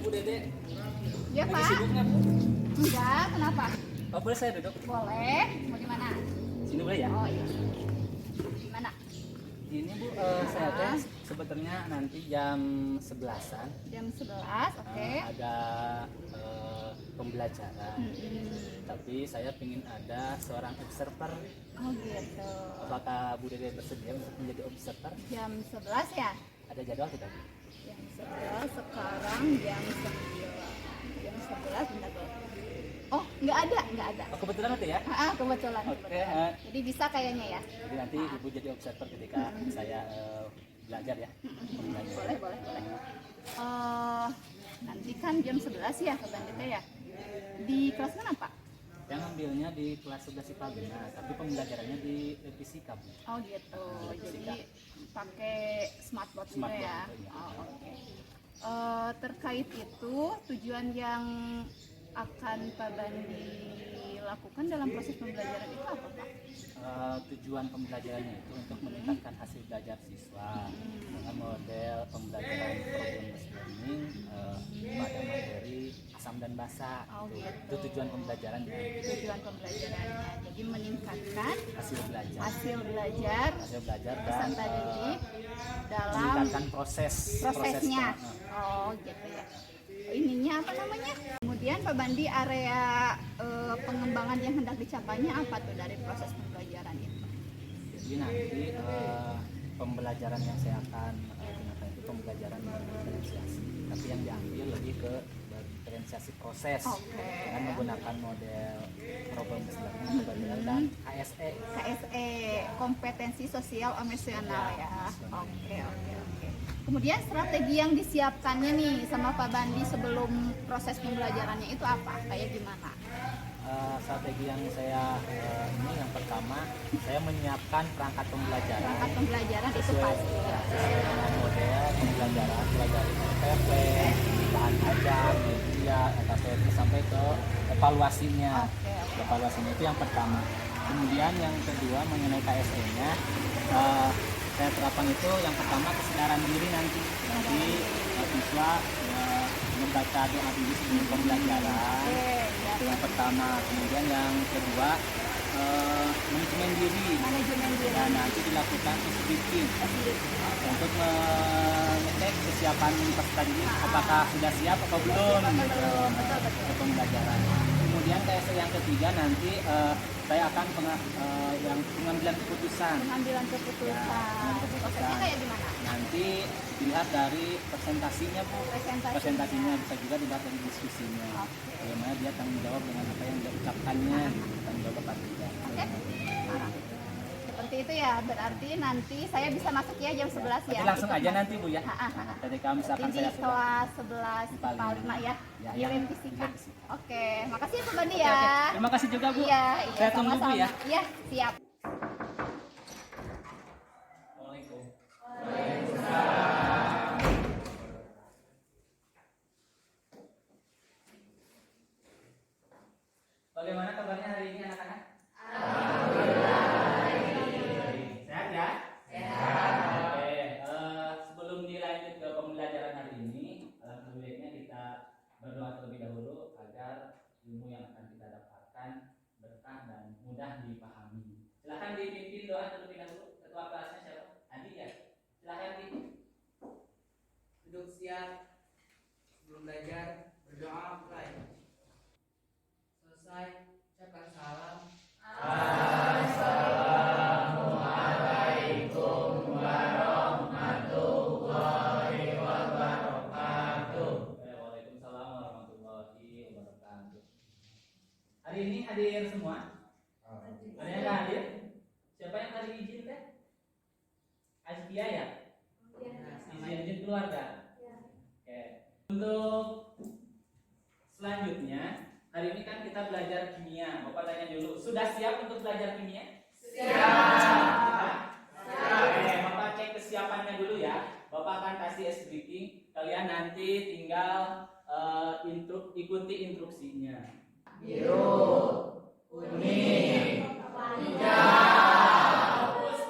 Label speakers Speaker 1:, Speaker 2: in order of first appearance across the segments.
Speaker 1: Bu Dede.
Speaker 2: Iya,
Speaker 1: Lagi
Speaker 2: Pak.
Speaker 1: sibuk nggak, Bu?
Speaker 2: Enggak, kenapa?
Speaker 1: Oh, boleh saya duduk?
Speaker 2: Boleh. Mau di mana?
Speaker 1: Sini boleh ya?
Speaker 2: Oh iya. Di mana?
Speaker 1: Ini Bu, saya teh sebetulnya nanti jam 11-an
Speaker 2: Jam 11, oke.
Speaker 1: ada pembelajaran. Tapi saya ingin ada seorang observer.
Speaker 2: Oh gitu.
Speaker 1: Apakah Bu Dede bersedia untuk menjadi observer?
Speaker 2: Jam 11 ya?
Speaker 1: Ada jadwal tidak, Bu?
Speaker 2: Jam 11 sekarang jam 9. Jam 11 bentar dulu. Oh, enggak ada.
Speaker 1: Oh, kebetulan ada ya?
Speaker 2: Kebetulan.
Speaker 1: Oke,
Speaker 2: Jadi bisa kayaknya ya.
Speaker 1: jadi nanti Ibu jadi observer ketika saya belajar ya.
Speaker 2: Boleh. Nanti kan jam 11 ya kebanyakan ya. Di kelas mana, Pak?
Speaker 1: Yang ambilnya di kelas 11 IPA Bina, tapi pembelajarannya di fisika, Bu.
Speaker 2: Oh gitu.
Speaker 1: Fisika.
Speaker 2: Jadi pakai smartboard juga
Speaker 1: Smartboard,
Speaker 2: ya.
Speaker 1: iya.
Speaker 2: Oh, oke. Terkait itu tujuan yang akan Pak Bandi lakukan dalam proses pembelajaran itu apa, Pak?
Speaker 1: Tujuan pembelajarannya itu untuk meningkatkan hasil belajar siswa dengan model pembelajaran problem based learning pada materi asam dan basa.
Speaker 2: Oh,
Speaker 1: Itu.
Speaker 2: gitu.
Speaker 1: Itu tujuan pembelajarannya.
Speaker 2: Tujuan pembelajarannya jadi meningkatkan
Speaker 1: Hasil belajar
Speaker 2: hasil belajar
Speaker 1: dan
Speaker 2: peserta didik dalam
Speaker 1: meningkatkan prosesnya.
Speaker 2: prosesnya. Oh gitu ya. Ininya apa namanya? Kemudian Pak Bandi area pengembangan yang hendak dicapainya apa tuh dari proses pembelajaran itu?
Speaker 1: Jadi nanti pembelajaran yang saya akan gunakan itu pembelajaran diferensiasi, tapi yang diambil lebih ke diferensiasi proses dengan menggunakan model problem based learning dan KSE.
Speaker 2: KSE, kompetensi sosial emosional ya. Oke. Kemudian strategi yang disiapkannya nih sama Pak Bandi sebelum proses pembelajarannya itu apa? Kayak gimana?
Speaker 1: Strategi yang saya ini yang pertama saya menyiapkan perangkat pembelajaran.
Speaker 2: Perangkat pembelajaran itu pasti.
Speaker 1: Sesuai dengan model pembelajaran pelajari RPP, bahan ajar, media, KPP sampai ke evaluasinya. Evaluasinya itu yang pertama. Kemudian yang kedua mengenai KSE-nya, saya terapkan itu yang pertama kesadaran diri nanti siswa membaca doa diri sebelum pembelajaran. Itu yang pertama. Kemudian yang kedua manajemen diri. Dan nanti dilakukan speaking untuk mengecek kesiapan peserta didik apakah sudah siap atau belum untuk pembelajaran. Kemudian yang ketiga nanti saya akan yang pengambilan keputusan.
Speaker 2: Prosesnya kayak gimana?
Speaker 1: Nanti dilihat dari presentasinya, Bu. Presentasinya bisa juga dilihat dari diskusinya. Bagaimana dia tanggung jawab dengan apa yang dia ucapkannya, tanggung jawab apa tidak.
Speaker 2: Oke. Seperti itu ya, berarti nanti saya bisa masuk ya jam 11 ya.
Speaker 1: Langsung aja nanti, Bu ya. Ketika misalkan
Speaker 2: Di
Speaker 1: saya sudah
Speaker 2: kelas 11 IPA 5 ya. Di lem fisika. Oke, makasih ya Pak Bandi ya.
Speaker 1: Terima kasih juga, Bu.
Speaker 2: Iya,
Speaker 1: Saya tunggu, Bu ya.
Speaker 2: Iya, siap.
Speaker 1: Bagaimana kabarnya hari ini anak-anak? Sehat ya? Sehat. Oke, sebelum dilanjut ke pembelajaran hari ini, alangkah baiknya kita berdoa terlebih dahulu agar ilmu yang akan kita dapatkan berkah dan mudah dipahami. Silakan dipimpin doa terlebih dahulu. Ketua kelasnya siapa? Adi ya? Silakan Adi.
Speaker 3: Duduk siap sebelum belajar, berdoa mulai. Selesai, ucapkan salam. Assalamualaikum warahmatullahi wabarakatuh.
Speaker 1: Waalaikumsalam warahmatullahi wabarakatuh. Hari ini hadir semua? Ada yang nggak hadir? Siapa yang tadi izin teh? Azkia ya? Izin keluarga? Oke. Untuk selanjutnya, hari ini kan kita belajar kimia. Bapak tanya dulu, sudah siap untuk belajar kimia? Siap. Oke, Bapak cek kesiapannya dulu ya. Bapak akan kasih speaking. Kalian nanti tinggal ikuti instruksinya.
Speaker 3: Biru, kuning, hijau.
Speaker 1: Fokus.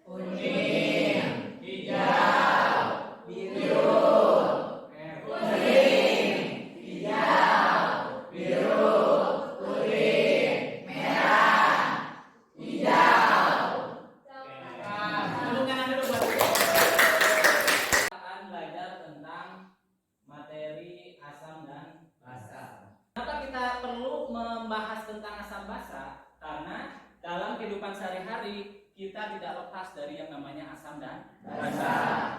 Speaker 3: Kuning, hijau, biru,
Speaker 1: sehari-hari kita tidak lepas dari yang namanya asam dan basa.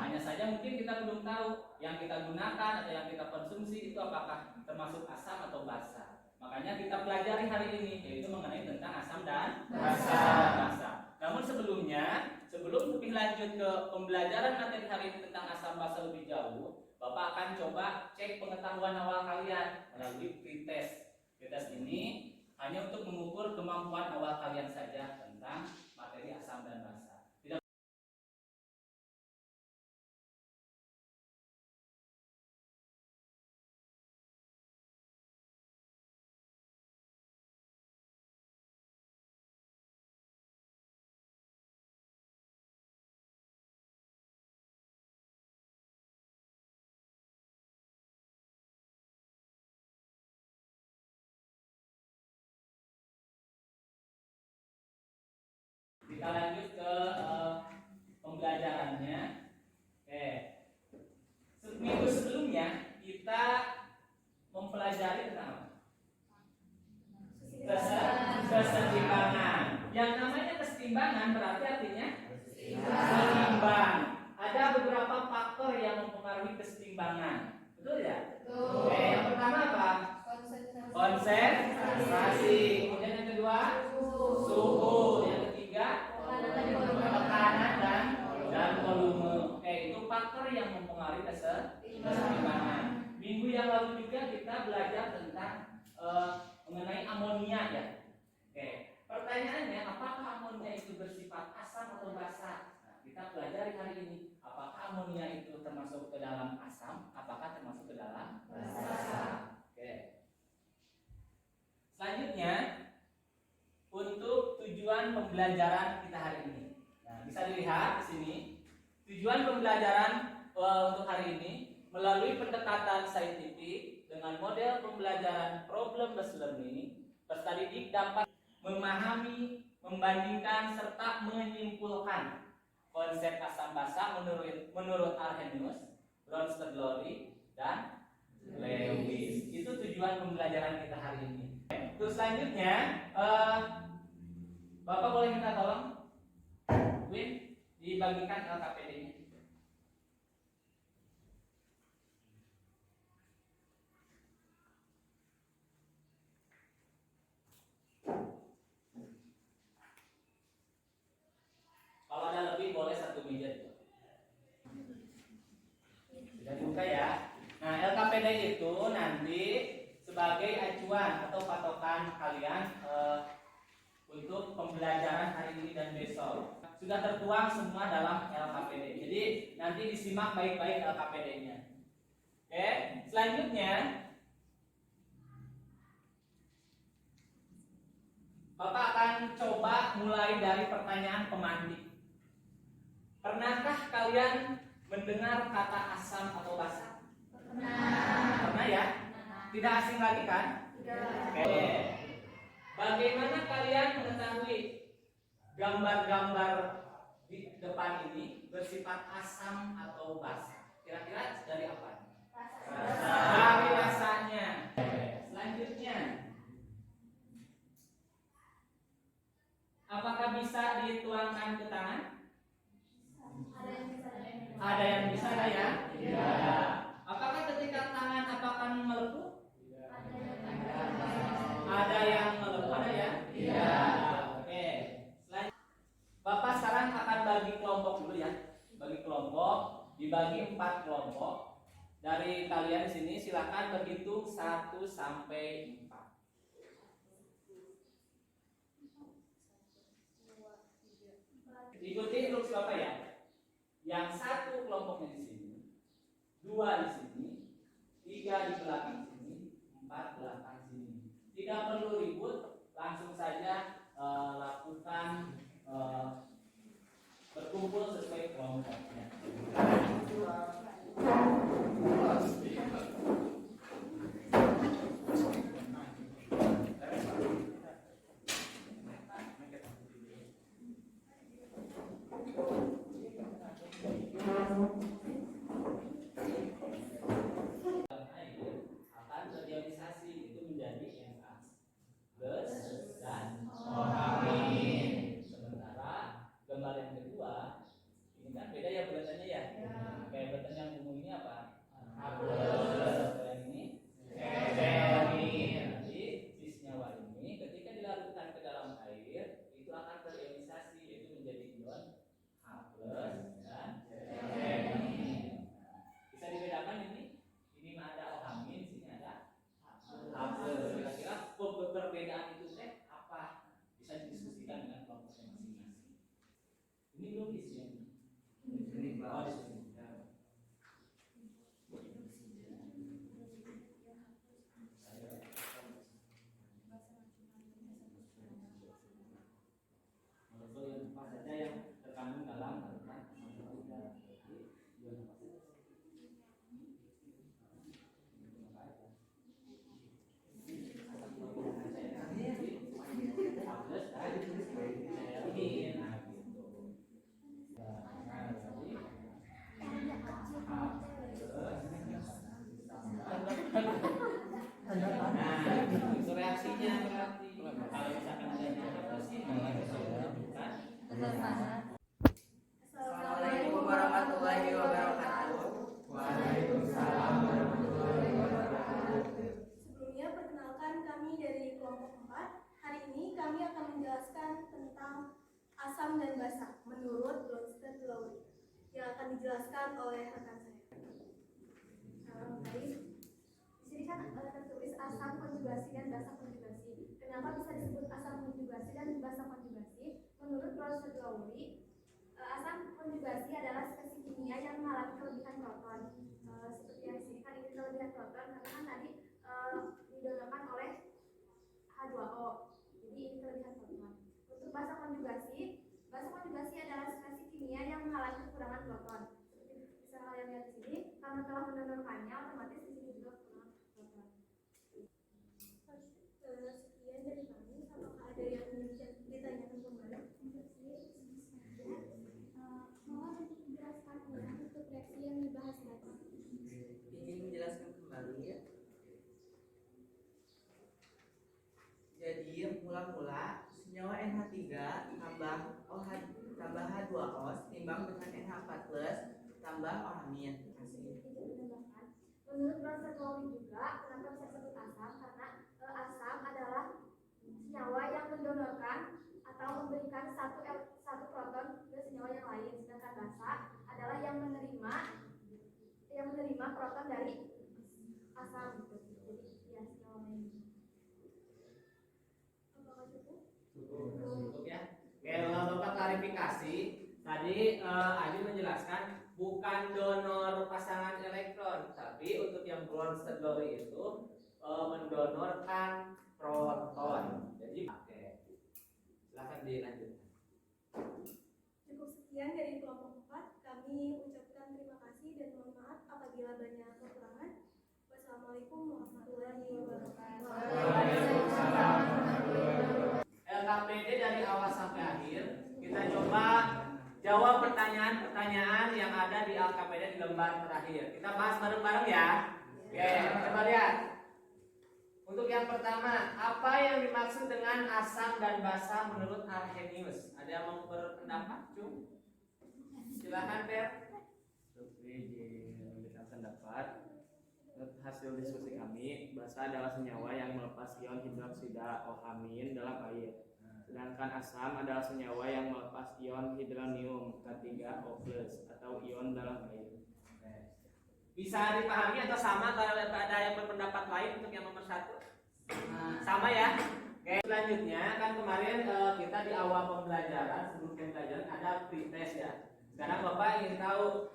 Speaker 1: Hanya saja mungkin kita belum tahu yang kita gunakan atau yang kita konsumsi itu apakah termasuk asam atau basa. Makanya kita pelajari hari ini yaitu mengenai tentang asam dan basa. Namun sebelumnya, sebelum lebih lanjut ke pembelajaran materi hari ini tentang asam basa lebih jauh, Bapak akan coba cek pengetahuan awal kalian melalui pretest. Pretest ini hanya untuk mengukur kemampuan awal kalian saja tentang materi asam dan basa. Tidak kita lanjut ke pembelajarannya. Minggu sebelumnya kita mempelajari tentang apa? Kesetimbangan. Yang namanya kesetimbangan berarti artinya seimbang. Ada beberapa faktor yang mempengaruhi kesetimbangan. Betul ya?
Speaker 2: Betul.
Speaker 1: Yang pertama apa? Konsentrasi. Kemudian yang kedua, suhu. Yang ketiga, tekanan dan volume. Itu faktor yang mempengaruhi kesetimbangan. Minggu yang lalu juga kita belajar tentang mengenai amonia ya. Pertanyaannya, apakah amonia itu bersifat asam atau basa? Nah, kita pelajari hari ini, apakah amonia itu termasuk ke dalam asam, apakah termasuk ke dalam basa? Selanjutnya, untuk tujuan pembelajaran kita hari ini. Nah, bisa dilihat di sini, tujuan pembelajaran untuk hari ini melalui pendekatan saintifik dengan model pembelajaran problem-based learning, peserta didik dapat memahami, membandingkan serta menyimpulkan konsep asam basa menurut Arrhenius, Bronsted-Lowry, dan Lewis. Itu tujuan pembelajaran kita hari ini. Terus selanjutnya, Bapak boleh minta tolong, Win, dibagikan LKPD-nya. Kalau ada lebih boleh satu meja juga. Sudah dibuka ya. Nah, LKPD itu nanti sebagai acuan atau patokan kalian untuk pembelajaran hari ini dan besok. Sudah tertuang semua dalam LKPD. Jadi nanti disimak baik-baik LKPD-nya. Selanjutnya Bapak akan coba mulai dari pertanyaan pemantik. Pernahkah kalian mendengar kata asam atau basa? Pernah ya? Tidak asing lagi kan? Tidak. Bagaimana kalian mengetahui gambar-gambar di depan ini bersifat asam atau basa? Kira-kira dari apa? Dari rasanya. Selanjutnya, apakah bisa dituangkan ke tangan? Ada yang bisa, ada ya? Tidak. Apakah ketika tangan akan melepuh? Ada yang melepuh, ada ya? Tidak. Selanjutnya, Bapak sekarang akan bagi kelompok dulu ya. Bagi kelompok, dibagi 4 kelompok. Dari kalian di sini silakan berhitung 1 sampai 4. Ikuti instruksi Bapak ya. Yang 1 kelompoknya di sini, 2 di sini, 3 di belakang sini, 4 belakang sini. Tidak perlu ribut, langsung saja lakukan berkumpul sesuai kelompoknya. Akan terionisasi itu menjadi Na plus dan OH. Sementara
Speaker 3: Assalamualaikum warahmatullahi wabarakatuh.
Speaker 1: Waalaikumsalam warahmatullahi wabarakatuh.
Speaker 4: Sebelumnya perkenalkan kami dari kelompok 4. Hari ini kami akan menjelaskan tentang asam dan basa menurut Bronsted Lowry yang akan dijelaskan oleh rekan saya. Baik. Di sini kan tertulis asam konjugasi dan basa konjugasi. Kenapa bisa disebut asam konjugasi dan basa konjugasi? Menurut Bronsted Lowry, asam konjugasi adalah spesies kimia yang mengalami kelebihan proton. Seperti yang di sini kan ini kelebihan proton karena kan tadi didonorkan oleh H2O. Jadi ini kelebihan proton. Untuk basa konjugasi adalah spesies kimia yang mengalami kekurangan proton. Seperti bisa kalian lihat di sini, karena telah mendonorkannya, otomatis di sini juga kekurangan proton. Sekian dari kami. Apakah ada yang ingin ditanyakan kembali? Mohon untuk menjelaskan ulang untuk reaksi yang dibahas tadi.
Speaker 3: Ingin menjelaskan kembali ya. Jadi mula-mula senyawa NH3 tambah H2O setimbang dengan NH4+ tambah OH-.
Speaker 4: Menurut Bronsted Lowry juga, kenapa bisa disebut asam? Karena asam adalah senyawa yang mendonorkan atau memberikan satu proton ke senyawa yang lain, sedangkan basa adalah yang menerima proton dari asam gitu. Jadi ya senyawa lain. Apakah cukup?
Speaker 1: Cukup ya. Oke, kalau Bapak klarifikasi, tadi Adi menjelaskan bukan donor pasangan elektron, tapi untuk yang Bronsted Lowry itu mendonorkan proton. Jadi oke. Silakan dilanjutkan.
Speaker 4: Cukup sekian dari kelompok 4. Kami ucapkan terima kasih dan mohon maaf apabila banyak kekurangan. Wassalamualaikum warahmatullahi wabarakatuh.
Speaker 1: LKPD dari awal sampai akhir, kita coba jawab pertanyaan-pertanyaan yang ada di LKPD di lembar terakhir. Kita bahas bareng-bareng ya. Oke, coba lihat. Untuk yang pertama, apa yang dimaksud dengan asam dan basa menurut Arrhenius? Ada yang mau berpendapat, Cung? Silakan, Per.
Speaker 5: Memberikan pendapat. Menurut hasil diskusi kami, basa adalah senyawa yang melepas ion hidroksida OH- dalam air. Sedangkan asam adalah senyawa yang melepas ion hidronium K3O+ atau ion dalam air.
Speaker 1: Bisa dipahami atau sama atau ada yang berpendapat lain untuk yang nomor 1? Sama ya. Oke, selanjutnya kan kemarin kita di awal pembelajaran, sebelum pembelajaran ada pretest ya. Sekarang Bapak ingin tahu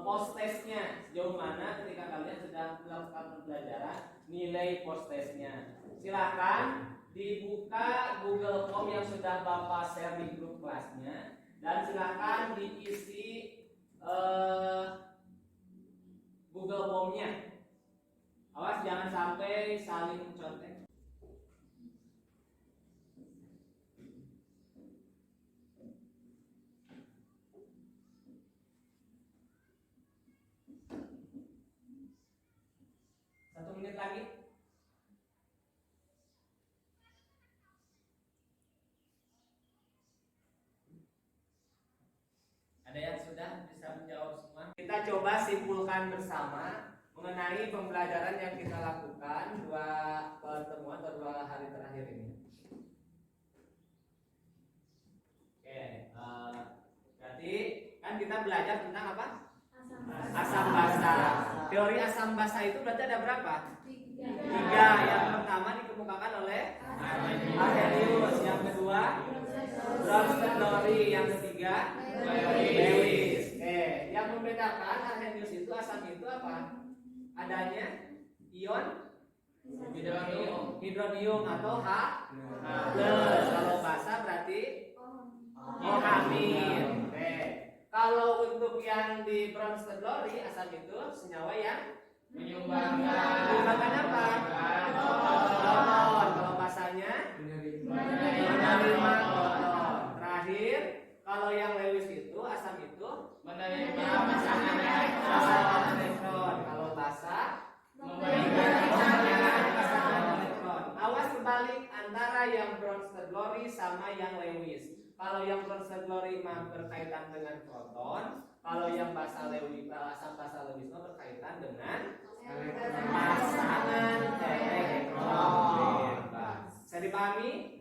Speaker 1: post testnya sejauh mana ketika kalian sudah melakukan pembelajaran, nilai post testnya. Silakan dibuka Google Form yang sudah Bapak share di grup kelasnya dan silakan diisi Google Form-nya. Awas jangan sampai saling contek. Satu menit lagi. Ada yang sudah bisa menjawab semua? Kita coba simpulkan bersama mengenai pembelajaran yang kita lakukan 2 pertemuan atau 2 hari terakhir ini. Oke, berarti kan kita belajar tentang apa? Asam basa. Teori asam basa itu berarti ada berapa? 3. Yang pertama dikemukakan oleh Arrhenius, yang kedua Bronsted Lowry, yang ketiga Lewis. Yang membedakan Arrhenius itu asam itu apa? Adanya ion hidronium atau H+. Kalau basa berarti OH-. Kalau untuk yang di Bronsted Lowry asam itu senyawa yang menyumbangkan apa? Proton. Kalau basanya menerima proton. Terakhir, kalau yang Lewis itu asam itu menerima pasangan elektron. Kalau basa menerima pasangan elektron. Awas kebalik antara yang Bronsted Lowry sama yang Lewis.
Speaker 5: Kalau yang prosedlori mah berkaitan dengan proton, kalau yang asam basalewis mah berkaitan dengan pasangan elektron bebas. Bisa dipahami?